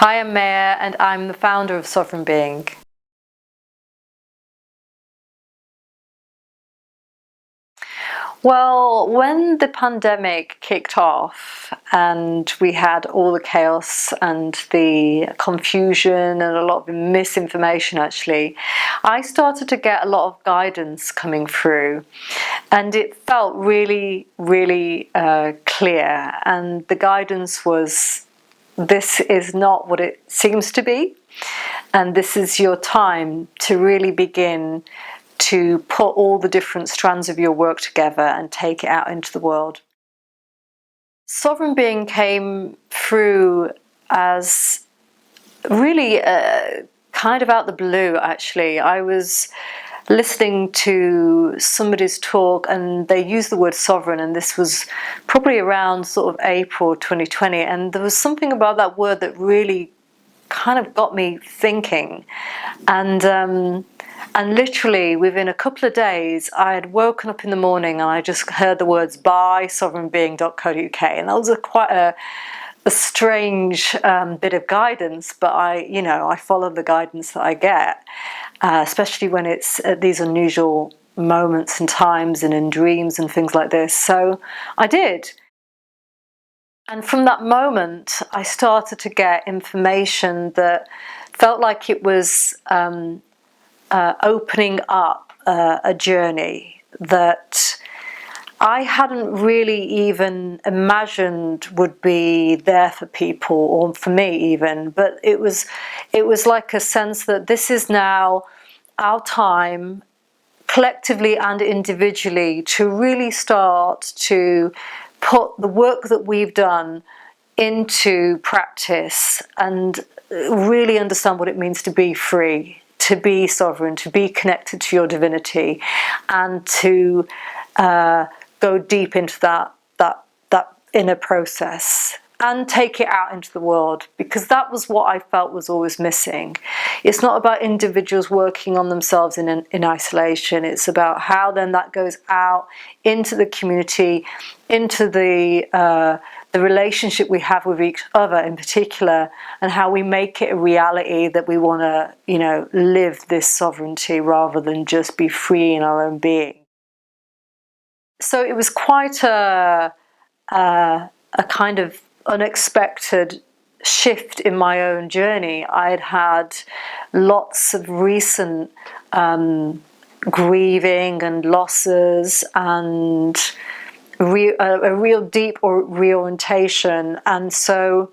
Hi, I'm Maia and I'm the founder of Sovereign Being. Well, when the pandemic kicked off and we had all the chaos and the confusion and a lot of misinformation actually, I started to get a lot of guidance coming through and it felt really, really clear. And the guidance was, this is not what it seems to be. And this is your time to really begin to put all the different strands of your work together and take it out into the world. Sovereign Being came through as really kind of out the blue, actually. I was listening to somebody's talk and they used the word sovereign, and this was probably around sort of April 2020, and there was something about that word that really kind of got me thinking. And literally within a couple of days I had woken up in the morning and I just heard the words "buy sovereignbeing.co.uk," and that was quite a strange bit of guidance, but I follow the guidance that I get, especially when it's at these unusual moments and times and in dreams and things like this. So I did. And from that moment, I started to get information that felt like it was opening up a journey that I hadn't really even imagined would be there for people, or for me even. But it was like a sense that this is now our time, collectively and individually, to really start to put the work that we've done into practice and really understand what it means to be free, to be sovereign, to be connected to your divinity, and to go deep into that inner process and take it out into the world, because that was what I felt was always missing. It's not about individuals working on themselves in isolation. It's about how then that goes out into the community, into the relationship we have with each other in particular, and how we make it a reality that we want to, live this sovereignty rather than just be free in our own being. So it was quite a kind of unexpected shift in my own journey. I'd had lots of recent grieving and losses and a real deep reorientation, and so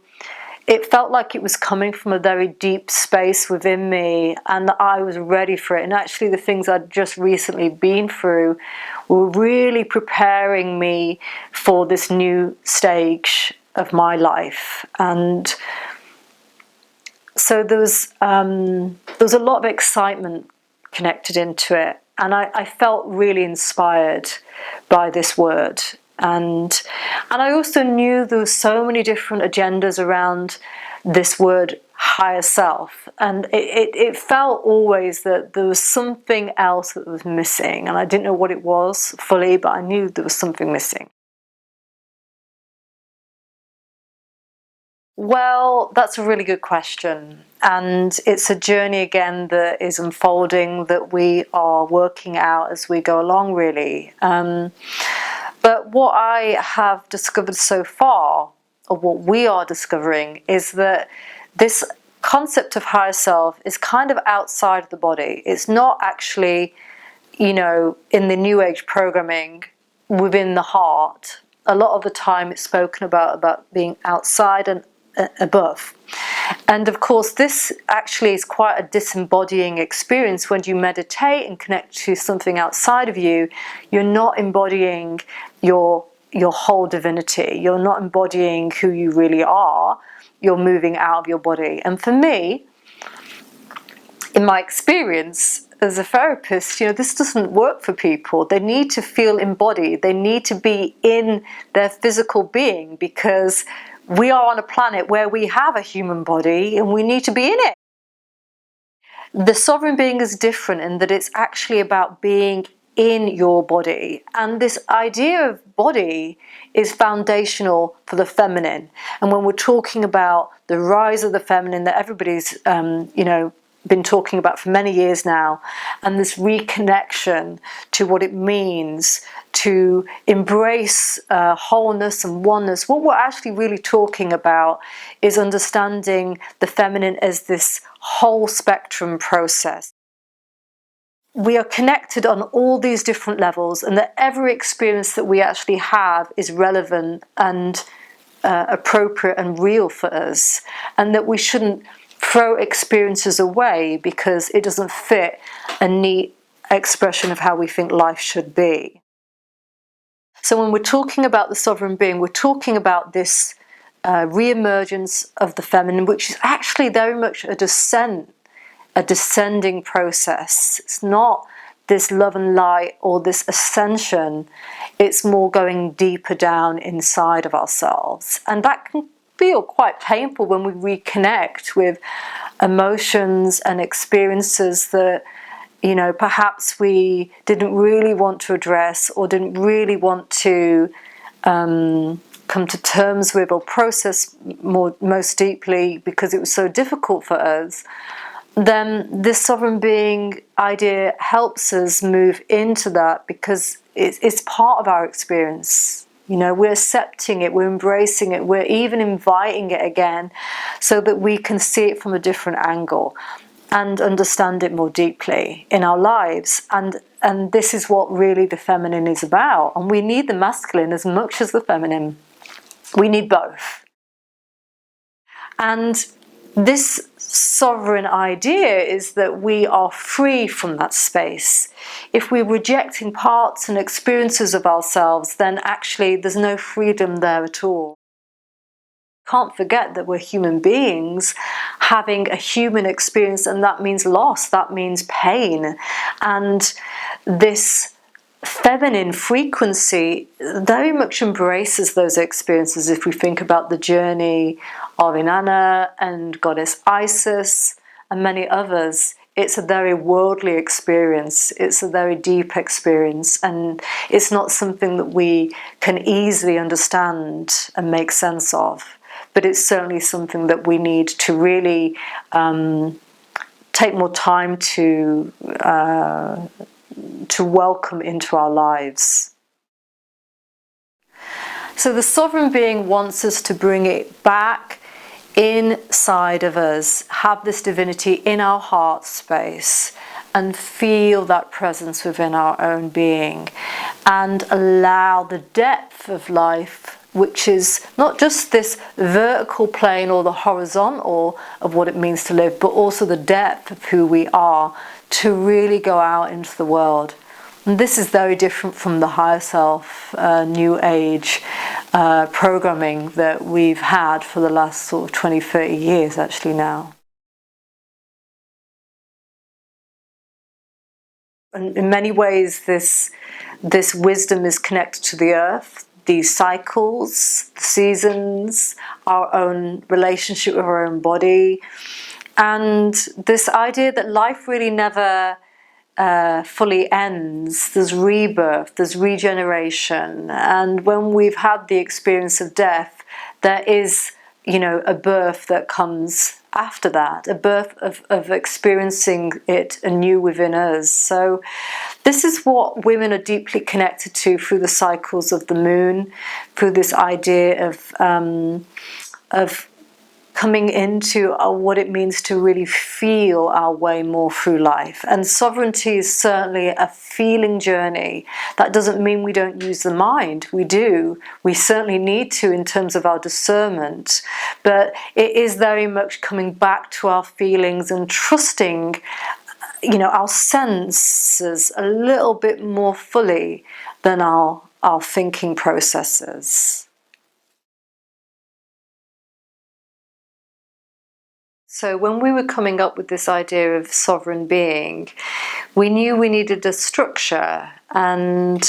it felt like it was coming from a very deep space within me, and that I was ready for it. And actually the things I'd just recently been through were really preparing me for this new stage of my life. And so there was a lot of excitement connected into it, and I felt really inspired by this word. And I also knew there were so many different agendas around this word higher self, and it felt always that there was something else that was missing, and I didn't know what it was fully, but I knew there was something missing. Well, that's a really good question, and it's a journey again that is unfolding, that we are working out as we go along, really. But what I have discovered so far, or what we are discovering, is that this concept of higher self is kind of outside of the body. It's not actually, in the New Age programming within the heart. A lot of the time it's spoken about being outside and above. And of course, this actually is quite a disembodying experience. When you meditate and connect to something outside of you, you're not embodying your whole divinity. You're not embodying who you really are. You're moving out of your body. And for me, in my experience as a therapist, this doesn't work for people. They need to feel embodied. They need to be in their physical being, because we are on a planet where we have a human body and we need to be in it. The sovereign being is different in that it's actually about being in your body. And this idea of body is foundational for the feminine. And when we're talking about the rise of the feminine that everybody's, been talking about for many years now, and this reconnection to what it means to embrace wholeness and oneness, what we're actually really talking about is understanding the feminine as this whole spectrum process. We are connected on all these different levels, and that every experience that we actually have is relevant and appropriate and real for us, and that we shouldn't throw experiences away because it doesn't fit a neat expression of how we think life should be. So when we're talking about the sovereign being, we're talking about this re-emergence of the feminine, which is actually very much a descending process. It's not this love and light or this ascension. It's more going deeper down inside of ourselves. And that can feel quite painful when we reconnect with emotions and experiences that, perhaps we didn't really want to address or didn't really want to come to terms with or process most deeply because it was so difficult for us. Then this sovereign being idea helps us move into that because it's part of our experience. We're accepting it, we're embracing it, we're even inviting it again so that we can see it from a different angle and understand it more deeply in our lives. And this is what really the feminine is about. And we need the masculine as much as the feminine. We need both. And this sovereign idea is that we are free from that space. If we're rejecting parts and experiences of ourselves, then actually there's no freedom there at all. Can't forget that we're human beings having a human experience, and that means loss, that means pain. And this feminine frequency very much embraces those experiences. If we think about the journey of Inanna and goddess Isis and many others, it's a very worldly experience, it's a very deep experience, and it's not something that we can easily understand and make sense of. But it's certainly something that we need to really take more time to welcome into our lives. So the sovereign being wants us to bring it back inside of us, have this divinity in our heart space, and feel that presence within our own being, and allow the depth of life, which is not just this vertical plane or the horizontal of what it means to live, but also the depth of who we are, to really go out into the world. And this is very different from the higher self, new age programming that we've had for the last sort of 20, 30 years actually now. And in many ways this wisdom is connected to the earth, these cycles, the seasons, our own relationship with our own body, and this idea that life really never fully ends. There's rebirth, there's regeneration, and when we've had the experience of death, there is, a birth that comes after that, a birth of experiencing it anew within us. So this is what women are deeply connected to through the cycles of the moon, through this idea of coming into what it means to really feel our way more through life. And sovereignty is certainly a feeling journey. That doesn't mean we don't use the mind. We do. We certainly need to in terms of our discernment. But it is very much coming back to our feelings and trusting, our senses a little bit more fully than our thinking processes. So when we were coming up with this idea of sovereign being, we knew we needed a structure, and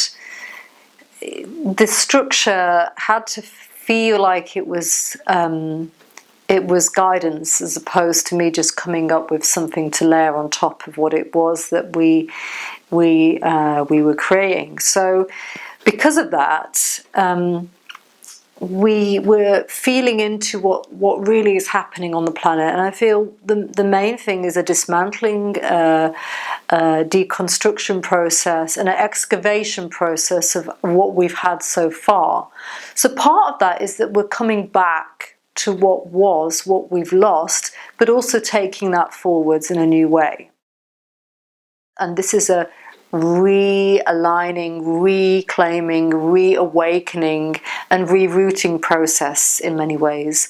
the structure had to feel like it was guidance, as opposed to me just coming up with something to layer on top of what it was that we we were creating. So because of that, we were feeling into what really is happening on the planet. And I feel the main thing is a dismantling, deconstruction process and an excavation process of what we've had so far. So part of that is that we're coming back to what was, what we've lost, but also taking that forwards in a new way. And this is a realigning, reclaiming, reawakening and rerouting process in many ways,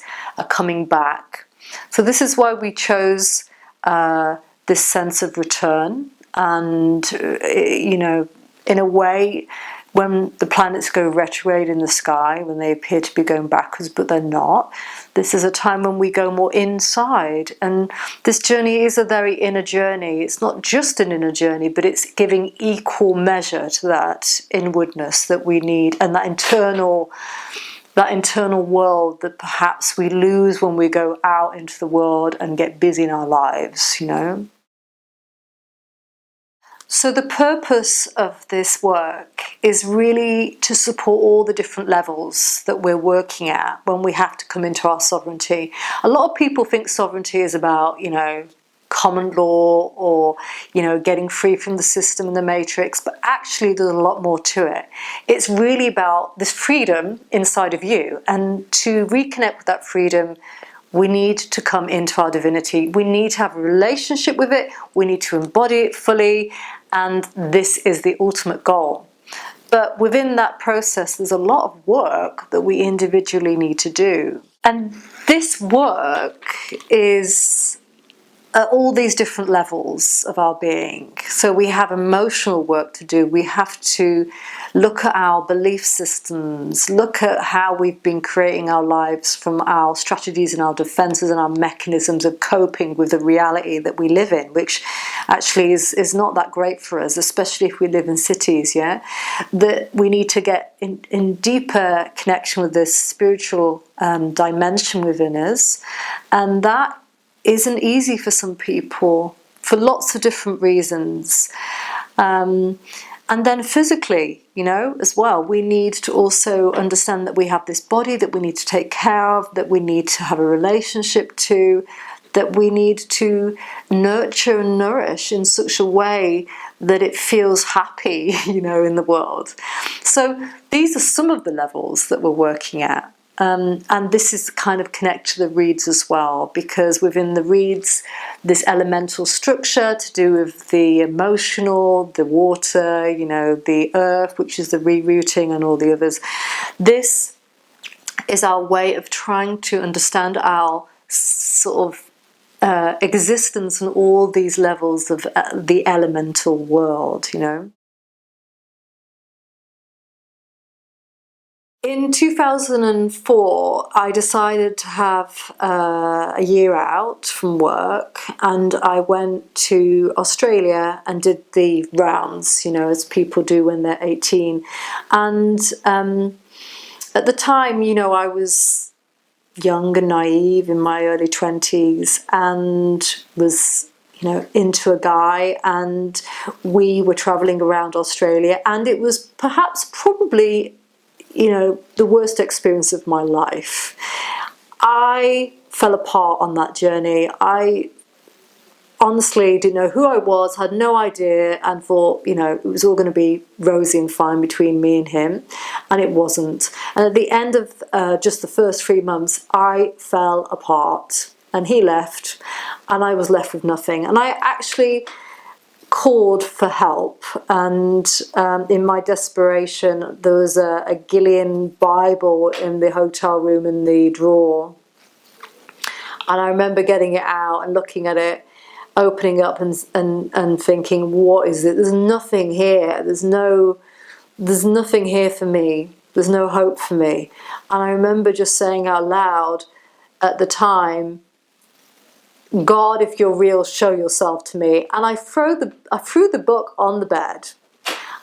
coming back. So this is why we chose this sense of return. And, you know, in a way, when the planets go retrograde in the sky, when they appear to be going backwards, but they're not, this is a time when we go more inside. And this journey is a very inner journey. It's not just an inner journey, but it's giving equal measure to that inwardness that we need, and that internal world that perhaps we lose when we go out into the world and get busy in our lives, you know. So the purpose of this work is really to support all the different levels that we're working at when we have to come into our sovereignty. A lot of people think sovereignty is about, you know, common law or, you know, getting free from the system and the matrix, but actually there's a lot more to it. It's really about this freedom inside of you, and to reconnect with that freedom, we need to come into our divinity. We need to have a relationship with it. We need to embody it fully. And this is the ultimate goal. But within that process, there's a lot of work that we individually need to do. And this work is at all these different levels of our being. So we have emotional work to do. We have to look at our belief systems, look at how we've been creating our lives from our strategies and our defenses and our mechanisms of coping with the reality that we live in, which actually is not that great for us, especially if we live in cities, yeah? That we need to get in deeper connection with this spiritual dimension within us. And that isn't easy for some people for lots of different reasons. And then physically, you know, as well, we need to also understand that we have this body that we need to take care of, that we need to have a relationship to, that we need to nurture and nourish in such a way that it feels happy, you know, in the world. So these are some of the levels that we're working at. And this is kind of connect to the reeds as well, because within the reeds, this elemental structure to do with the emotional, the water, you know, the earth, which is the rerouting and all the others. This is our way of trying to understand our sort of existence on all these levels of the elemental world, you know. In 2004, I decided to have a year out from work, and I went to Australia and did the rounds, you know, as people do when they're 18. And at the time, you know, I was young and naive in my early 20s and was, you know, into a guy, and we were traveling around Australia, and it was perhaps probably, you know, the worst experience of my life. I fell apart on that journey. I honestly didn't know who I was, had no idea, and thought, you know, it was all going to be rosy and fine between me and him, and it wasn't. And at the end of just the first 3 months, I fell apart, and he left, and I was left with nothing. And I actually called for help, and in my desperation there was a Gillian Bible in the hotel room in the drawer, and I remember getting it out and looking at it, opening up and thinking, what is it? There's nothing here. There's nothing here for me. There's no hope for me. And I remember just saying out loud at the time, God, if you're real, show yourself to me. And I threw the book on the bed,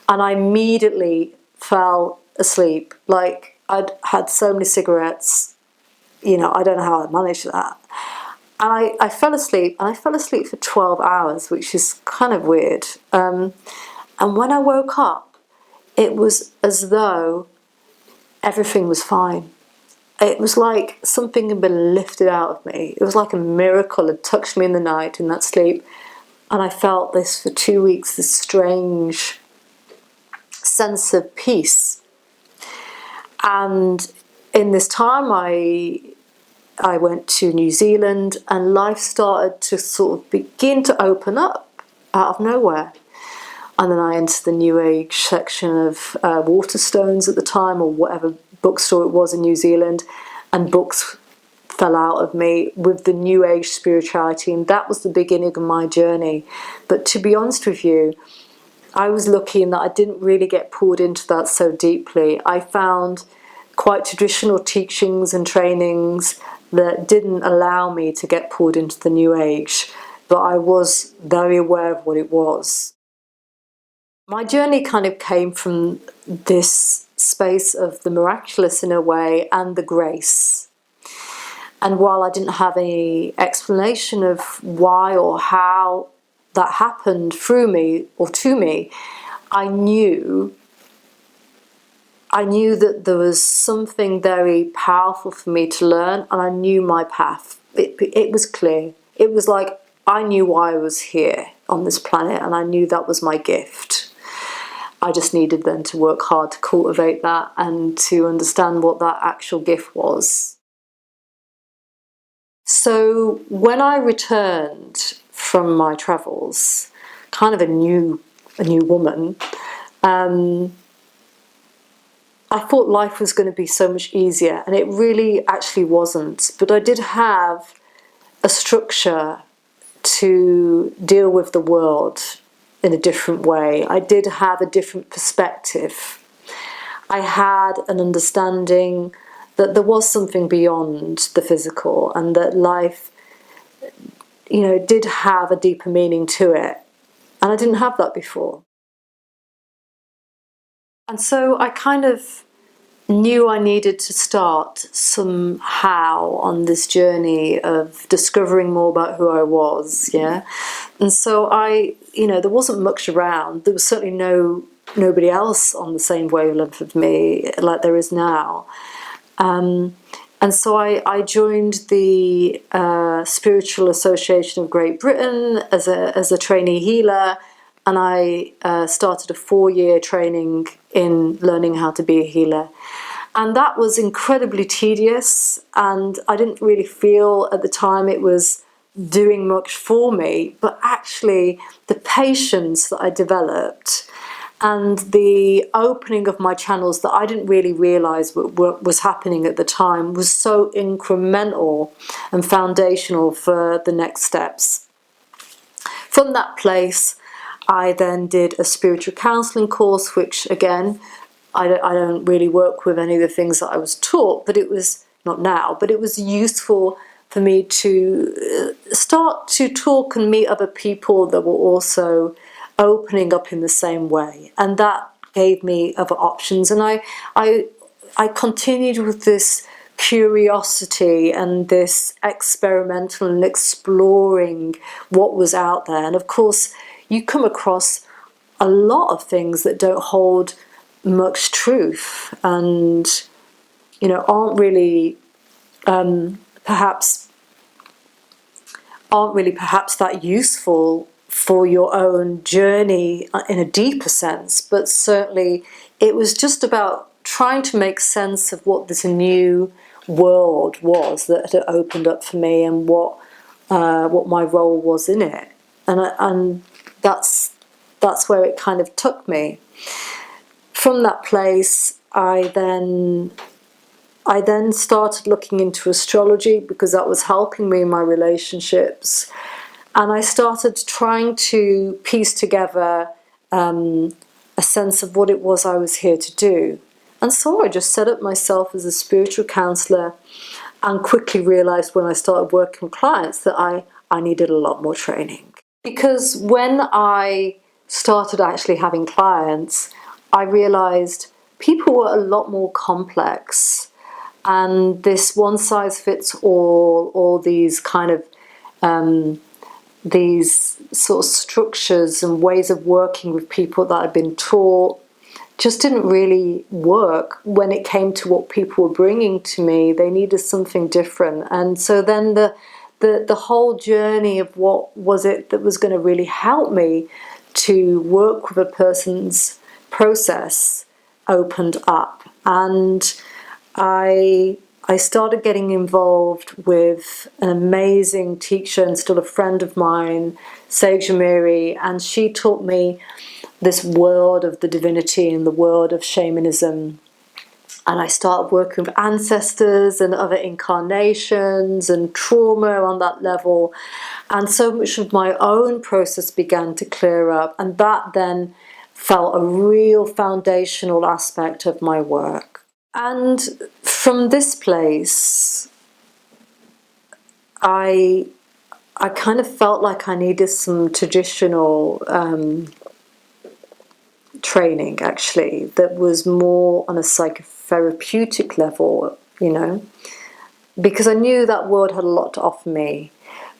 and I immediately fell asleep. Like, I'd had so many cigarettes, you know, I don't know how I managed that. And I fell asleep, and I fell asleep for 12 hours, which is kind of weird. And when I woke up, it was as though everything was fine. It was like something had been lifted out of me. It was like a miracle had touched me in the night in that sleep. And I felt this for 2 weeks, this strange sense of peace. And in this time, I went to New Zealand, and life started to sort of begin to open up out of nowhere. And then I entered the New Age section of Waterstones at the time, or whatever bookstore it was in New Zealand, and books fell out of me with the New Age spirituality, and that was the beginning of my journey. But to be honest with you, I was lucky in that I didn't really get pulled into that so deeply. I found quite traditional teachings and trainings that didn't allow me to get pulled into the New Age, but I was very aware of what it was. My journey kind of came from this space of the miraculous in a way and the grace. And while I didn't have any explanation of why or how that happened through me or to me, I knew that there was something very powerful for me to learn, and I knew my path. It was clear. It was like I knew why I was here on this planet, and I knew that was my gift. I just needed then to work hard to cultivate that and to understand what that actual gift was. So when I returned from my travels, kind of a new woman, I thought life was going to be so much easier, and it really actually wasn't. But I did have a structure to deal with the world in a different way. I did have a different perspective. I had an understanding that there was something beyond the physical, and that life, did have a deeper meaning to it. And I didn't have that before. And so I kind of knew I needed to start somehow on this journey of discovering more about who I was, yeah? And so there wasn't much around. There was certainly nobody else on the same wavelength of me like there is now. And so I joined the Spiritual Association of Great Britain as a trainee healer, and I started a 4-year training in learning how to be a healer. And that was incredibly tedious, and I didn't really feel at the time it was doing much for me, but actually the patience that I developed and the opening of my channels that I didn't really realize what was happening at the time was so incremental and foundational for the next steps. From that place, I then did a spiritual counseling course, which again, I don't really work with any of the things that I was taught, but it was, not now, but it was useful for me to start to talk and meet other people that were also opening up in the same way. And that gave me other options. And I continued with this curiosity and this experimental and exploring what was out there. And of course, you come across a lot of things that don't hold much truth and aren't really perhaps that useful for your own journey in a deeper sense. But certainly it was just about trying to make sense of what this new world was that had opened up for me, and what my role was in it. And that's where it kind of took me. From that place, I then started looking into astrology, because that was helping me in my relationships. And I started trying to piece together a sense of what it was I was here to do. And so I just set up myself as a spiritual counselor, and quickly realized when I started working with clients that I needed a lot more training. Because when I started actually having clients, I realized people were a lot more complex. And this one size fits all these kind of these sort of structures and ways of working with people that I'd been taught just didn't really work when it came to what people were bringing to me. They needed something different. And so then the whole journey of what was it that was going to really help me to work with a person's process opened up. And I started getting involved with an amazing teacher and still a friend of mine, Mires, and she taught me this world of the divinity and the world of shamanism. And I started working with ancestors and other incarnations and trauma on that level. And so much of my own process began to clear up. And that then felt a real foundational aspect of my work. And from this place, I kind of felt like I needed some traditional training, actually, that was more on a psychotherapeutic level, because I knew that world had a lot to offer me,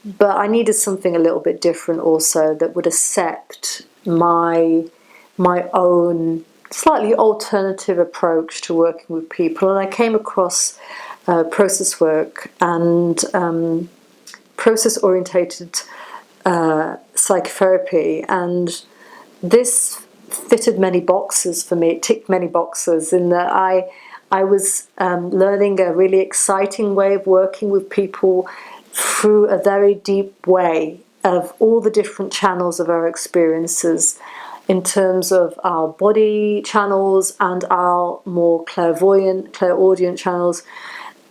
but I needed something a little bit different also that would accept my own slightly alternative approach to working with people. And I came across process work and process-orientated psychotherapy, and this fitted many boxes for me. It ticked many boxes in that I was learning a really exciting way of working with people through a very deep way of all the different channels of our experiences, in terms of our body channels and our more clairaudient channels.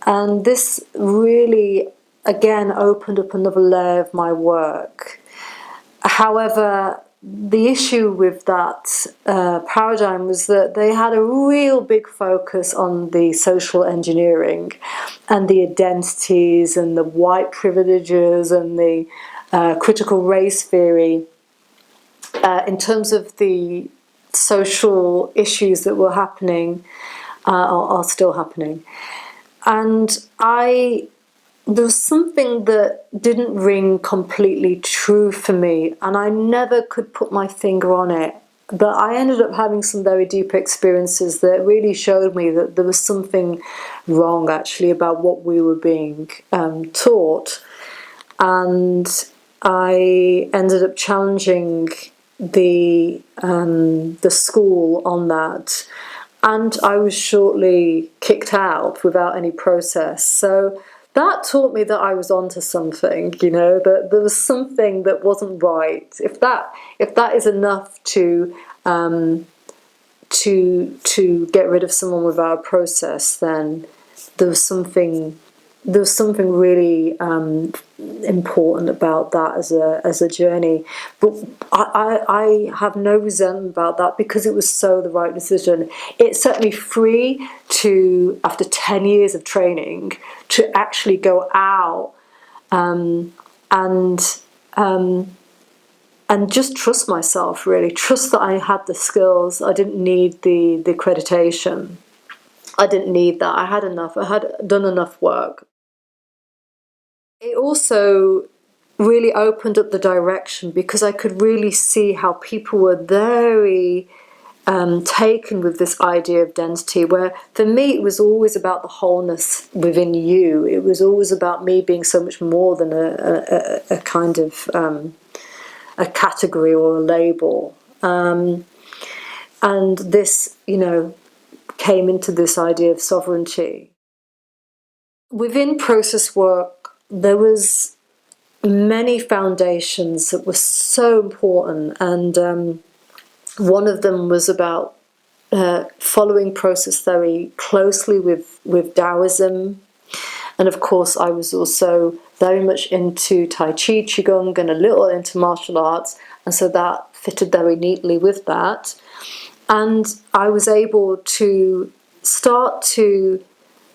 And this really, again, opened up another layer of my work. However, the issue with that paradigm was that they had a real big focus on the social engineering and the identities and the white privileges and the critical race theory in terms of the social issues that were happening or are still happening. And there was something that didn't ring completely true for me, and I never could put my finger on it. But I ended up having some very deep experiences that really showed me that there was something wrong, actually, about what we were being taught. And I ended up challenging the school on that, and I was shortly kicked out without any process. So that taught me that I was onto something, that there was something that wasn't right. If that is enough to get rid of someone without a process, then there was something really important about that as a journey. But I have no resentment about that, because it was so the right decision. It set me free to, after 10 years of training, to actually go out and just trust myself, really. Trust that I had the skills. I didn't need the accreditation. I didn't need that. I had enough. I had done enough work. It also really opened up the direction, because I could really see how people were very taken with this idea of density, where for me it was always about the wholeness within you. It was always about me being so much more than a kind of a category or a label. And this, came into this idea of sovereignty. Within process work, there was many foundations that were so important, and one of them was about following process very closely with Taoism. And of course, I was also very much into Tai Chi, Qigong, and a little into martial arts, and so that fitted very neatly with that. And I was able to start to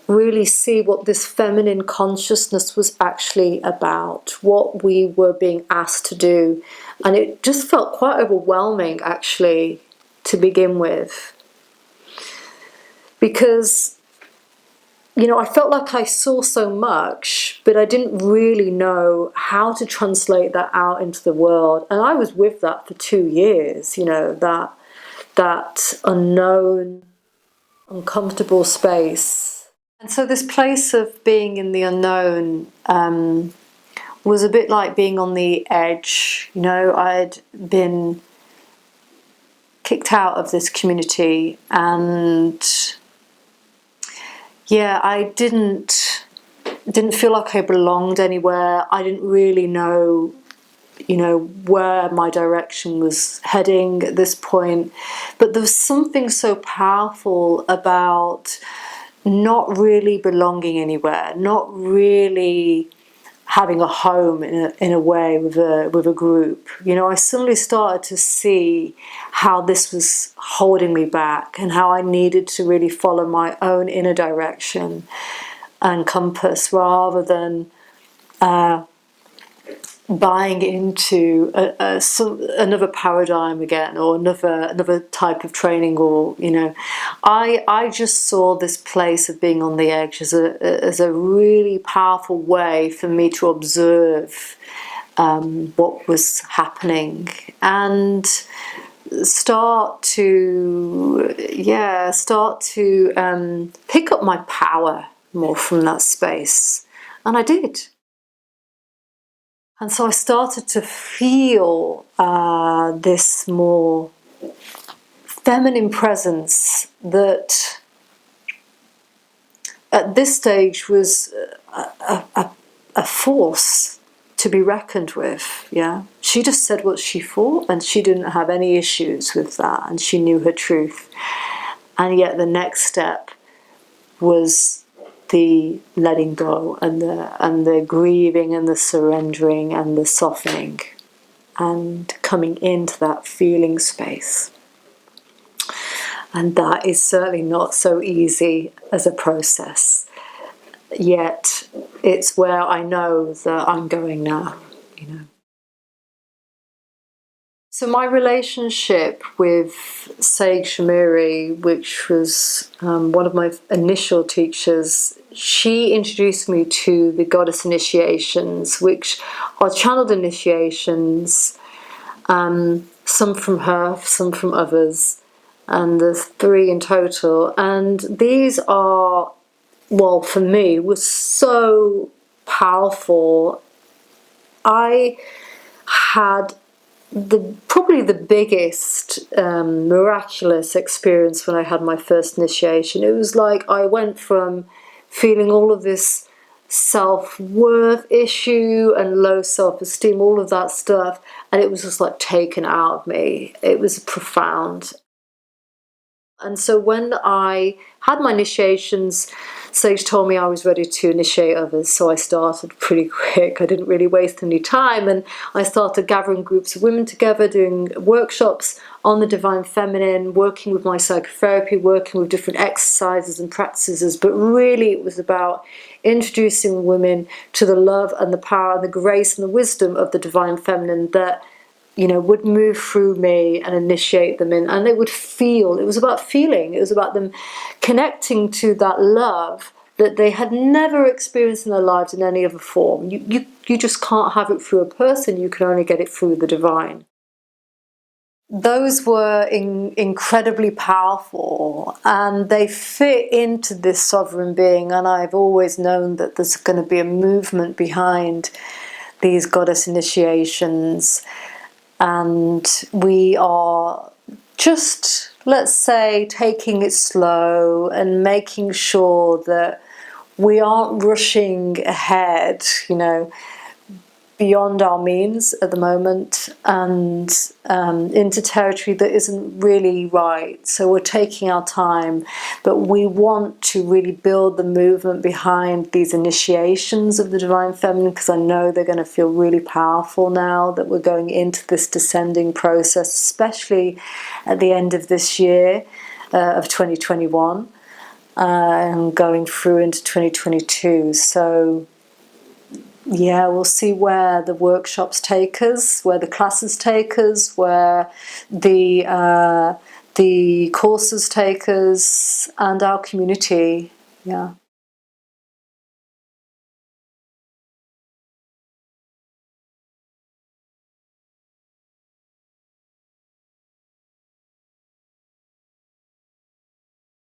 really see what this feminine consciousness was actually about, what we were being asked to do. And it just felt quite overwhelming, actually, to begin with. Because I felt like I saw so much, but I didn't really know how to translate that out into the world. And I was with that for 2 years, that unknown, uncomfortable space. And so this place of being in the unknown was a bit like being on the edge. I'd been kicked out of this community, and I didn't feel like I belonged anywhere. I didn't really know, where my direction was heading at this point. But there was something so powerful about not really belonging anywhere, not really having a home in a way with a group. I suddenly started to see how this was holding me back, and how I needed to really follow my own inner direction and compass, rather than buying into another paradigm again, or another type of training, or I just saw this place of being on the edge as a really powerful way for me to observe what was happening, and start to pick up my power more from that space. And I did. And so I started to feel this more feminine presence that at this stage was a force to be reckoned with. Yeah, she just said what she thought, and she didn't have any issues with that, and she knew her truth. And yet the next step was the letting go, and the grieving, and the surrendering, and the softening, and coming into that feeling space. And that is certainly not so easy as a process. Yet it's where I know that I'm going now, So my relationship with Sage Shamiri, which was one of my initial teachers, she introduced me to the goddess initiations, which are channeled initiations, some from her, some from others, and there's 3 in total. And these are, well, for me, was so powerful. I had probably the biggest miraculous experience when I had my first initiation. It was like I went from feeling all of this self-worth issue and low self-esteem, all of that stuff, and it was just like taken out of me. It was profound. And so when I had my initiations, Sage told me I was ready to initiate others, so I started pretty quick. I didn't really waste any time, and I started gathering groups of women together, doing workshops on the Divine Feminine, working with my psychotherapy, working with different exercises and practices. But really it was about introducing women to the love and the power and the grace and the wisdom of the Divine Feminine that would move through me and initiate them in, and they would feel. It was about feeling. It was about them connecting to that love that they had never experienced in their lives in any other form. You just can't have it through a person. You can only get it through the divine. Those were incredibly powerful, and they fit into this sovereign being. And I've always known that there's going to be a movement behind these goddess initiations. And we are just, let's say, taking it slow and making sure that we aren't rushing ahead, beyond our means at the moment, and into territory that isn't really right. So we're taking our time, but we want to really build the movement behind these initiations of the Divine Feminine, because I know they're going to feel really powerful now that we're going into this descending process, especially at the end of this year of 2021, and going through into 2022. So yeah, we'll see where the workshops take us, where the classes take us, where the courses take us, and our community. Yeah.